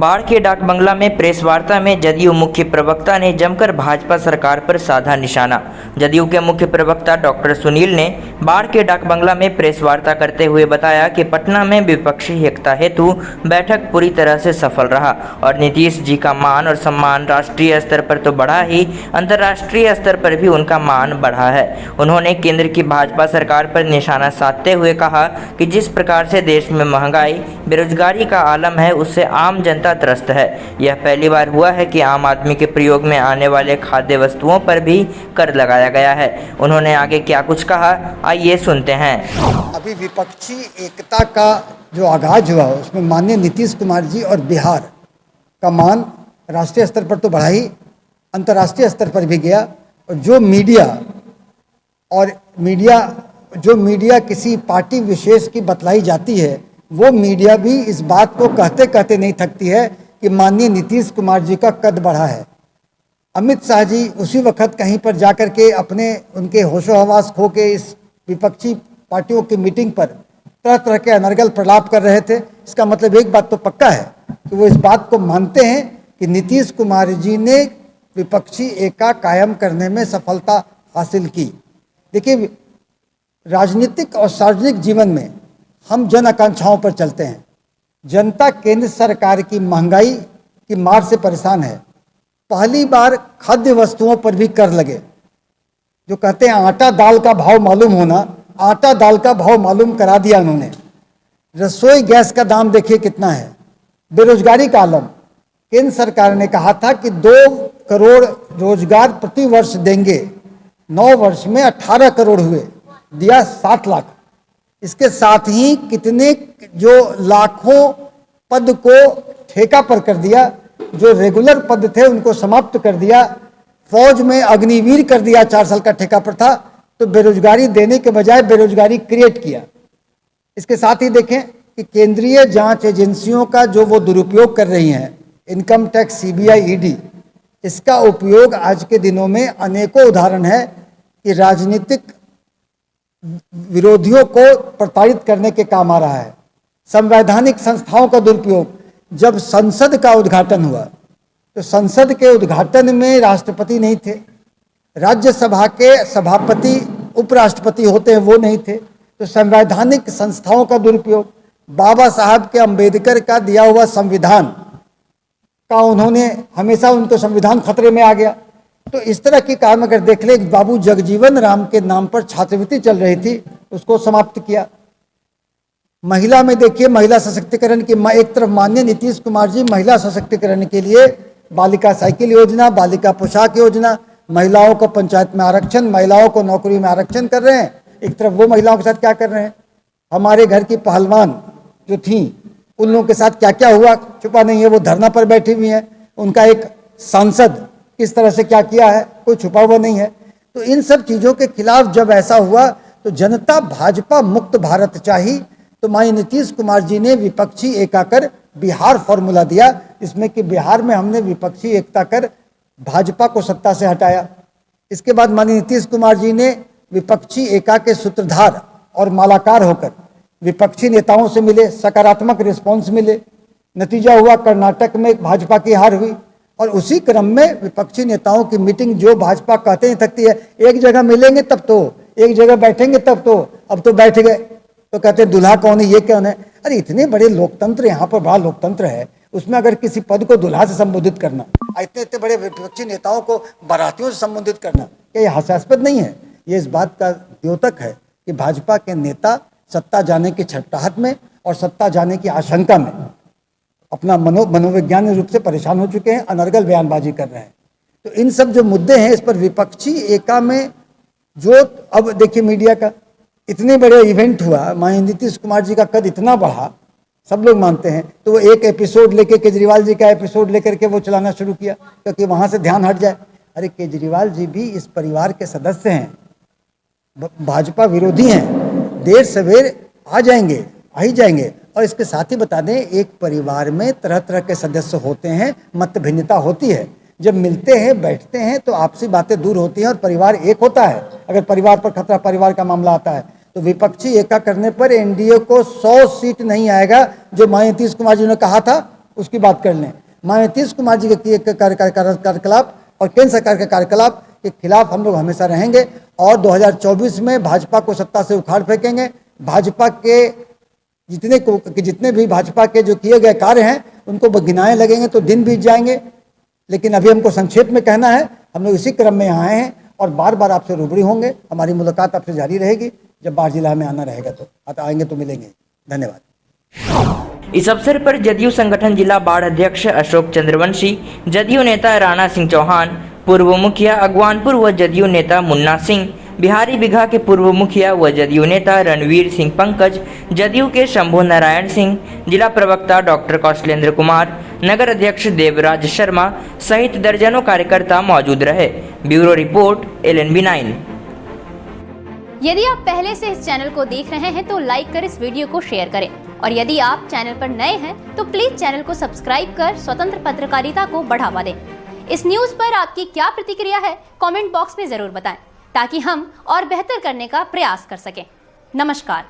बाढ़ के डाक बंगला में प्रेस वार्ता में जदयू मुख्य प्रवक्ता ने जमकर भाजपा सरकार पर साधा निशाना। जदयू के मुख्य प्रवक्ता डॉक्टर सुनील ने बाढ़ के डाक बंगला में प्रेस वार्ता करते हुए बताया कि पटना में विपक्षी एकता हेतु बैठक पूरी तरह से सफल रहा और नीतीश जी का मान और सम्मान राष्ट्रीय स्तर पर तो बढ़ा ही, अंतर्राष्ट्रीय स्तर पर भी उनका मान बढ़ा है। उन्होंने केंद्र की भाजपा सरकार पर निशाना साधते हुए कहा कि जिस प्रकार से देश में महंगाई, बेरोजगारी का आलम है, उससे आम जनता त्रस्त है। यह पहली बार हुआ है कि आम आदमी के प्रयोग में आने वाले खाद्य वस्तुओं पर भी कर लगाया गया है। उन्होंने आगे क्या कुछ कहा, आइए सुनते हैं। अभी विपक्षी एकता का जो आगाज हुआ उसमें माननीय नीतीश कुमार जी और बिहार का मान राष्ट्रीय स्तर पर तो बढ़ा ही, अंतर्राष्ट्रीय स्तर पर भी गया। और जो मीडिया किसी पार्टी विशेष की बतलाई जाती है, वो मीडिया भी इस बात को कहते कहते नहीं थकती है कि माननीय नीतीश कुमार जी का कद बढ़ा है। अमित शाह जी उसी वक्त कहीं पर जाकर के उनके होशो हवास खो के इस विपक्षी पार्टियों की मीटिंग पर तरह तरह के अनर्गल प्रलाप कर रहे थे। इसका मतलब एक बात तो पक्का है कि वो इस बात को मानते हैं कि नीतीश कुमार जी ने विपक्षी एकता कायम करने में सफलता हासिल की। देखिए, राजनीतिक और सार्वजनिक जीवन में हम जन आकांक्षाओं पर चलते हैं। जनता केंद्र सरकार की महंगाई की मार से परेशान है। पहली बार खाद्य वस्तुओं पर भी कर लगे। जो कहते हैं आटा दाल का भाव मालूम होना, आटा दाल का भाव मालूम करा दिया उन्होंने। रसोई गैस का दाम देखिए कितना है। बेरोजगारी का आलम। केंद्र सरकार ने कहा था कि 2 करोड़ रोजगार प्रति वर्ष देंगे। 9 वर्ष में 18 करोड़ हुए, दिया 7 लाख। इसके साथ ही कितने जो लाखों पद को ठेका पर कर दिया, जो रेगुलर पद थे उनको समाप्त कर दिया। फौज में अग्निवीर कर दिया, 4 साल का ठेका पर था, तो बेरोजगारी देने के बजाय बेरोजगारी क्रिएट किया। इसके साथ ही देखें कि केंद्रीय जांच एजेंसियों का जो वो दुरुपयोग कर रही हैं, इनकम टैक्स, सीबीआई, ईडी, इसका उपयोग आज के दिनों में अनेकों उदाहरण है कि राजनीतिक विरोधियों को प्रताड़ित करने के काम आ रहा है। संवैधानिक संस्थाओं का दुरुपयोग। जब संसद का उद्घाटन हुआ तो संसद के उद्घाटन में राष्ट्रपति नहीं थे, राज्यसभा के सभापति उपराष्ट्रपति होते हैं वो नहीं थे, तो संवैधानिक संस्थाओं का दुरुपयोग। बाबा साहब के अंबेडकर का दिया हुआ संविधान का उन्होंने हमेशा, उनको संविधान खतरे में आ गया। तो इस तरह के काम अगर देख ले, बाबू जगजीवन राम के नाम पर छात्रवृत्ति चल रही थी, उसको समाप्त किया। महिला में देखिए, महिला सशक्तिकरण की एक तरफ माननीय नीतीश कुमार जी महिला सशक्तिकरण के लिए बालिका साइकिल योजना, बालिका पोशाक योजना, महिलाओं को पंचायत में आरक्षण, महिलाओं को नौकरी में आरक्षण कर रहे हैं। एक तरफ वो महिलाओं के साथ क्या कर रहे हैं। हमारे घर की पहलवान जो थी, उन लोगों के साथ क्या क्या हुआ छुपा नहीं है। वो धरना पर बैठी हुई है। उनका एक सांसद किस तरह से क्या किया है, कोई छुपा हुआ नहीं है। तो इन सब चीज़ों के खिलाफ जब ऐसा हुआ तो जनता भाजपा मुक्त भारत चाहिए, तो माननीय नीतीश कुमार जी ने विपक्षी एकता कर बिहार फॉर्मूला दिया, इसमें कि बिहार में हमने विपक्षी एकता कर भाजपा को सत्ता से हटाया। इसके बाद माननीय नीतीश कुमार जी ने विपक्षी एकता के सूत्रधार और मालाकार होकर विपक्षी नेताओं से मिले, सकारात्मक रिस्पॉन्स मिले। नतीजा हुआ कर्नाटक में भाजपा की हार हुई। और उसी क्रम में विपक्षी नेताओं की मीटिंग, जो भाजपा कहते ही थकती है, एक जगह मिलेंगे तब तो, एक जगह बैठेंगे तब तो, अब तो बैठ गए तो कहते हैं दुल्हा कौन है, ये कौन है। अरे इतने बड़े लोकतंत्र, यहाँ पर बड़ा लोकतंत्र है, उसमें अगर किसी पद को दुल्हा से संबोधित करना, इतने इतने बड़े विपक्षी नेताओं को बारातियों से संबोधित करना, क्या ये हास्यास्पद नहीं है? ये इस बात का द्योतक है कि भाजपा के नेता सत्ता जाने की छटपटाहट में और सत्ता जाने की आशंका में अपना मनोवैज्ञानिक रूप से परेशान हो चुके हैं, अनर्गल बयानबाजी कर रहे हैं। तो इन सब जो मुद्दे हैं, इस पर विपक्षी एकता में जो अब देखिए मीडिया का इतने बड़े इवेंट हुआ, माननीय नीतीश कुमार जी का कद इतना बढ़ा, सब लोग मानते हैं, तो वो एक एपिसोड लेके, केजरीवाल जी का एपिसोड लेकर के वो चलाना शुरू किया क्योंकि वहाँ से ध्यान हट जाए। अरे केजरीवाल जी भी इस परिवार के सदस्य हैं, भाजपा विरोधी हैं, देर सवेर आ जाएंगे, आ ही जाएंगे। और इसके साथ ही बता दें, एक परिवार में तरह तरह के सदस्य होते हैं, मत भिन्नता होती है। जब मिलते हैं, बैठते हैं, तो आपसी बातें दूर होती हैं और परिवार एक होता है। अगर परिवार पर खतरा, परिवार का मामला आता है, तो विपक्षी एकता करने पर एनडीए को 100 सीट नहीं आएगा, जो माननीय नीतीश कुमार जी ने कहा था उसकी बात कर लें। माननीय नीतीश कुमार जी के किए कार्यकलाप और केंद्र सरकार के कार्यकलाप के खिलाफ हम लोग हमेशा रहेंगे और 2024 में भाजपा को सत्ता से उखाड़ फेंकेंगे। भाजपा के जितने भी भाजपा के जो किए गए कार्य हैं उनको गिनाए लगेंगे तो दिन बीत जाएंगे। लेकिन अभी हमको संक्षेप में कहना है, हम लोग इसी क्रम में यहाँ आए हैं और बार बार आपसे रूबरू होंगे। हमारी मुलाकात आपसे जारी रहेगी, जब बाढ़ जिला में आना रहेगा तो आएंगे तो मिलेंगे। धन्यवाद। इस अवसर पर जदयू संगठन जिला बाढ़ अध्यक्ष अशोक चंद्रवंशी, जदयू नेता राणा सिंह चौहान, पूर्व मुखिया अगवानपुर व जदयू नेता मुन्ना सिंह, बिहारी बिघा के पूर्व मुखिया व जदयू नेता रणवीर सिंह पंकज, जदयू के शंभू नारायण सिंह, जिला प्रवक्ता डॉक्टर कौशलेंद्र कुमार, नगर अध्यक्ष देवराज शर्मा सहित दर्जनों कार्यकर्ता मौजूद रहे। Bureau report LNB9। यदि आप पहले से इस चैनल को देख रहे हैं तो लाइक कर इस वीडियो को शेयर करें और यदि आप चैनल पर नए हैं तो प्लीज चैनल को सब्सक्राइब कर स्वतंत्र पत्रकारिता को बढ़ावा दें। इस न्यूज पर आपकी क्या प्रतिक्रिया है, कमेंट बॉक्स में जरूर बताएं ताकि हम और बेहतर करने का प्रयास कर सकें। नमस्कार।